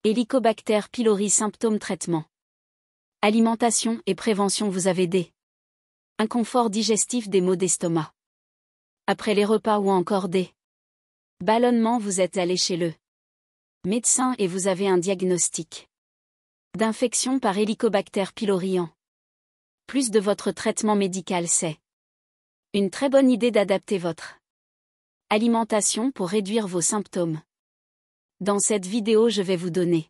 Helicobacter pylori symptômes traitement. Alimentation et prévention vous avez des inconfort digestif, des maux d'estomac après les repas ou encore des ballonnements, vous êtes allé chez le médecin et vous avez un diagnostic d'infection par Helicobacter pylori. En plus de votre traitement médical, c'est une très bonne idée d'adapter votre alimentation pour réduire vos symptômes. Dans cette vidéo, je vais vous donner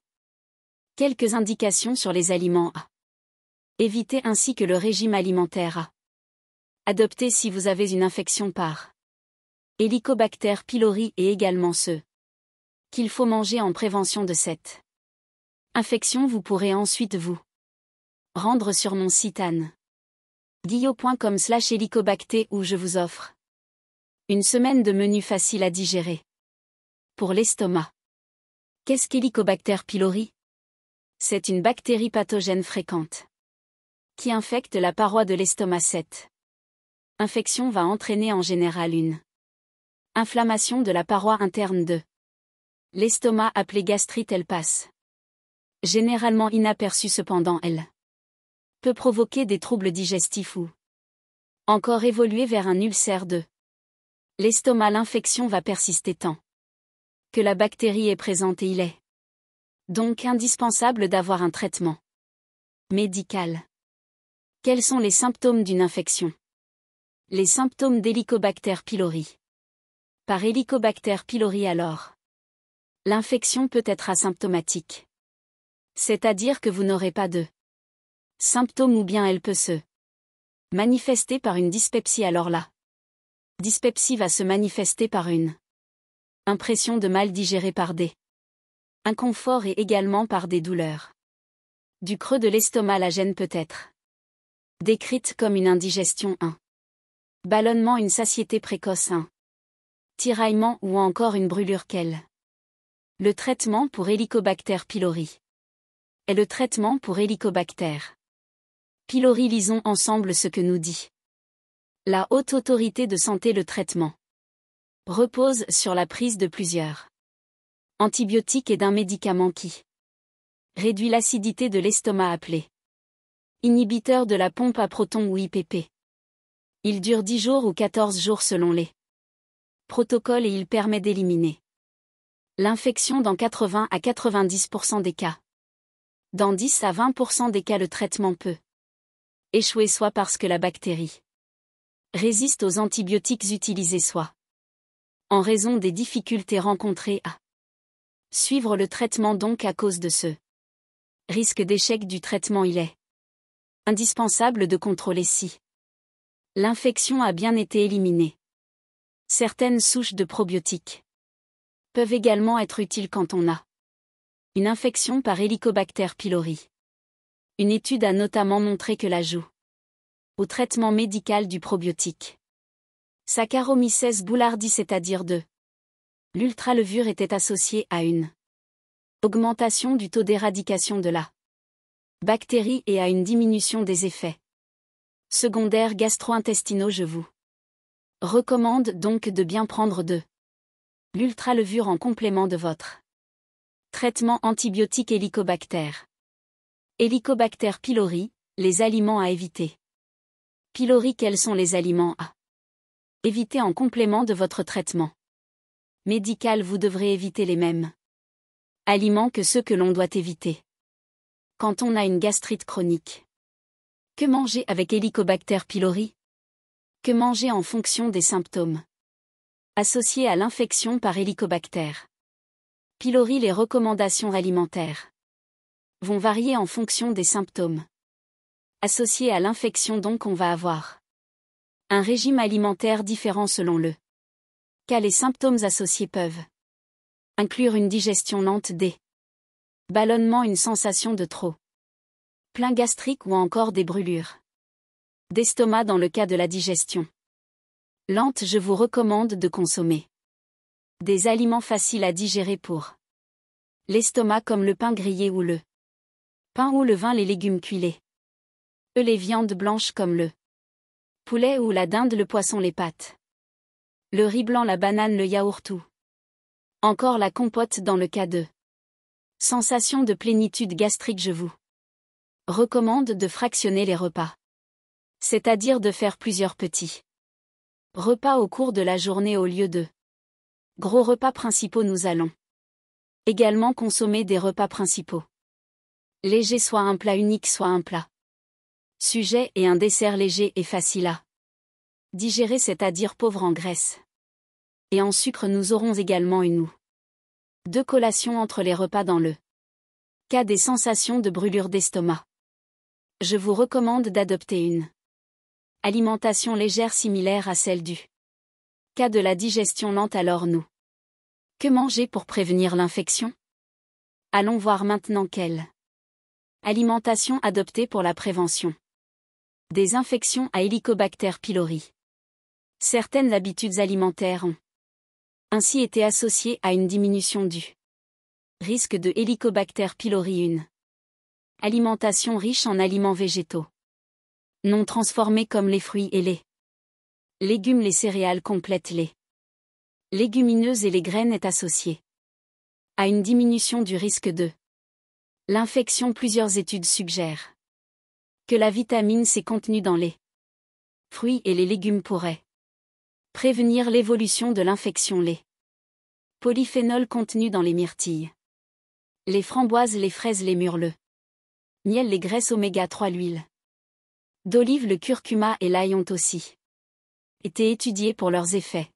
quelques indications sur les aliments à éviter ainsi que le régime alimentaire à adopter si vous avez une infection par Helicobacter pylori et également ceux qu'il faut manger en prévention de cette infection. Vous pourrez ensuite vous rendre sur mon site anneguillot.com/helicobacter où je vous offre une semaine de menus faciles à digérer pour l'estomac. Qu'est-ce qu'Helicobacter pylori? C'est une bactérie pathogène fréquente qui infecte la paroi de l'estomac. Cette infection va entraîner en général une inflammation de la paroi interne de l'estomac appelée gastrite. Elle passe généralement inaperçue, cependant elle peut provoquer des troubles digestifs ou encore évoluer vers un ulcère de l'estomac. L'infection va persister tant que la bactérie est présente et il est donc indispensable d'avoir un traitement médical. Quels sont les symptômes d'une infection? Les symptômes d'Helicobacter pylori. Par Helicobacter pylori, alors, l'infection peut être asymptomatique. C'est-à-dire que vous n'aurez pas de symptômes ou bien elle peut se manifester par une dyspepsie. Alors la dyspepsie va se manifester par une impression de mal digérer, par des inconforts et également par des douleurs du creux de l'estomac. La gêne peut être décrite comme une indigestion, un ballonnement, une satiété précoce, un tiraillement ou encore une brûlure. Le traitement pour Helicobacter pylori est le traitement pour Helicobacter pylori. Lisons ensemble ce que nous dit la Haute Autorité de Santé. Le traitement repose sur la prise de plusieurs antibiotiques et d'un médicament qui réduit l'acidité de l'estomac appelé inhibiteur de la pompe à protons ou IPP. Il dure 10 jours ou 14 jours selon les protocoles et il permet d'éliminer l'infection dans 80 à 90% des cas. Dans 10 à 20% des cas, le traitement peut échouer, soit parce que la bactérie résiste aux antibiotiques utilisés, soit en raison des difficultés rencontrées à suivre le traitement. Donc à cause de ce risque d'échec du traitement, il est indispensable de contrôler si l'infection a bien été éliminée. Certaines souches de probiotiques peuvent également être utiles quand on a une infection par Helicobacter pylori. Une étude a notamment montré que l'ajout au traitement médical du probiotique Saccharomyces boulardii, c'est-à-dire de l'ultralevure, était associé à une augmentation du taux d'éradication de la bactérie et à une diminution des effets secondaires gastro-intestinaux. Je vous recommande donc de bien prendre de l'ultralevure en complément de votre traitement antibiotique Helicobacter. Helicobacter pylori, les aliments à éviter. Pylori, quels sont les aliments à éviter en complément de votre traitement médical? Vous devrez éviter les mêmes aliments que ceux que l'on doit éviter quand on a une gastrite chronique. Que manger avec Helicobacter pylori? Que manger en fonction des symptômes associés à l'infection par Helicobacter pylori? Les recommandations alimentaires vont varier en fonction des symptômes associés à l'infection, donc on va avoir un régime alimentaire différent selon le cas. Les symptômes associés peuvent inclure une digestion lente, des ballonnements, une sensation de trop plein gastrique ou encore des brûlures d'estomac. Dans le cas de la digestion lente, je vous recommande de consommer des aliments faciles à digérer pour l'estomac comme le pain grillé ou le pain ou le vin, les légumes cuits, les viandes blanches comme le poulet ou la dinde, le poisson, les pâtes, le riz blanc, la banane, le yaourt ou encore la compote dans le cas de Sensation de plénitude gastrique. Je vous recommande de fractionner les repas. C'est-à-dire de faire plusieurs petits repas au cours de la journée au lieu de gros repas principaux. Nous allons également consommer des repas principaux légers, soit un plat unique, soit un plat sujet et un dessert léger et facile à digérer, c'est-à-dire pauvre en graisse et en sucre. Nous aurons également une ou deux collations entre les repas. Dans le cas des sensations de brûlure d'estomac, je vous recommande d'adopter une alimentation légère similaire à celle du cas de la digestion lente. Alors que manger pour prévenir l'infection? Allons voir maintenant quelle alimentation adopter pour la prévention des infections à Helicobacter pylori. Certaines habitudes alimentaires ont ainsi été associées à une diminution du risque de Helicobacter pylori. Une alimentation riche en aliments végétaux non transformés comme les fruits et les légumes, les céréales complètes, les légumineuses et les graines est associée à une diminution du risque de l'infection. Plusieurs études suggèrent que la vitamine C contenue dans les fruits et les légumes pourrait prévenir l'évolution de l'infection. Les polyphénols contenus dans les myrtilles, les framboises, les fraises, les mûres, le miel, les graisses oméga 3, l'huile d'olive, le curcuma et l'ail ont aussi été étudiés pour leurs effets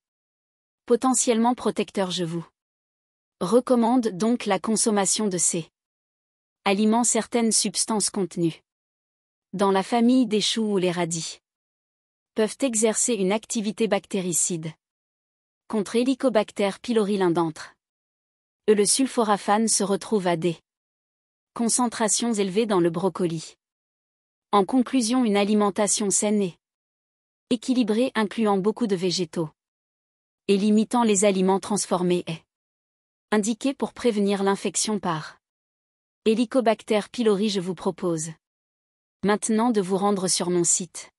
potentiellement protecteurs. Je vous recommande donc la consommation de ces aliments. Certaines substances contenues dans la famille des choux ou les radis peuvent exercer une activité bactéricide contre Helicobacter pylori. L'un d'entre eux, le sulforaphane, se retrouve à des concentrations élevées dans le brocoli. En conclusion, une alimentation saine et équilibrée incluant beaucoup de végétaux et limitant les aliments transformés est indiquée pour prévenir l'infection par Helicobacter pylori. Je vous propose maintenant de vous rendre sur mon site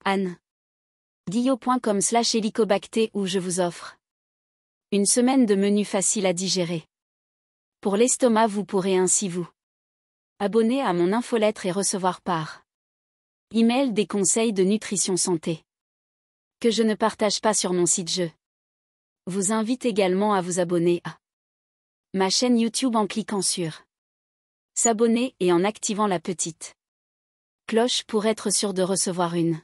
anneguillot.com/helicobacter où je vous offre une semaine de menus faciles à digérer. Pour l'estomac, vous pourrez ainsi vous abonner à mon infolettre et recevoir par email des conseils de nutrition santé que je ne partage pas sur mon site. Je vous invite également à vous abonner à ma chaîne YouTube en cliquant sur s'abonner et en activant la petite cloche pour être sûr de recevoir une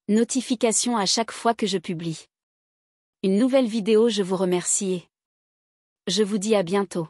notification à chaque fois que je publie une nouvelle vidéo. Je vous remercie et je vous dis à bientôt.